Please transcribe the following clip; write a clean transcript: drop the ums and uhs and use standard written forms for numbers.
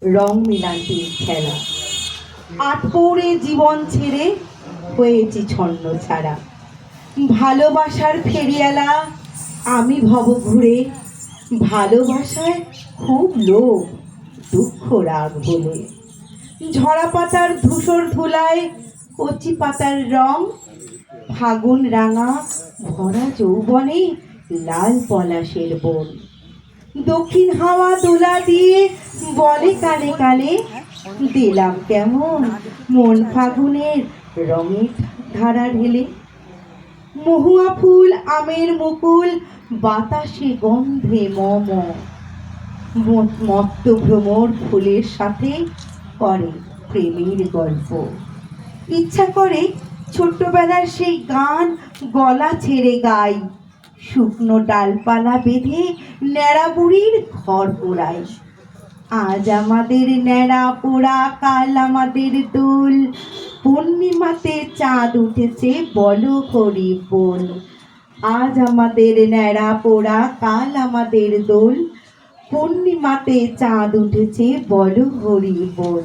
রং মিলান্তির খেলা। আট পৌরে জীবন ছেড়ে হয়েছি ছন্ন ছাড়া। ভালোবাসার ফেরিয়ালা আমি ভব ঘুরে, ভালোবাসায় খুব লোভ, দুঃখ রাগ বলে। ঝরা পাতার ধূসর ধুলায় কচি পাতার রং, ফাগুন রাঙা ভরা যৌবনে লাল পলাশের বন। দক্ষিণ হাওয়া দোলা দিয়ে বলে কানে কানে, দিলাম কেমন মন ফাগুনের রঙের ধারা ঢেলে। মহুয়া ফুল আমের মুকুল বাতাসে গন্ধে মম, মত্ত ভ্রমর ফুলের সাথে করে প্রেমের গল্প। ইচ্ছা করে ছোট্টবেলার সেই গান গলা ছেড়ে গাই, শুকনো ডালপালা বেঁধে ন্যাড়া বুড়ির ঘর পোড়াই। আজ আমাদের ন্যাড়া পোড়া কাল আমাদের দোল, পূর্ণিমাতে চাঁদ উঠেছে বলো হরি বল। আজ আমাদের ন্যাড়া পোড়া কাল আমাদের দোল, পূর্ণিমাতে চাঁদ উঠেছে বলো হরি বল।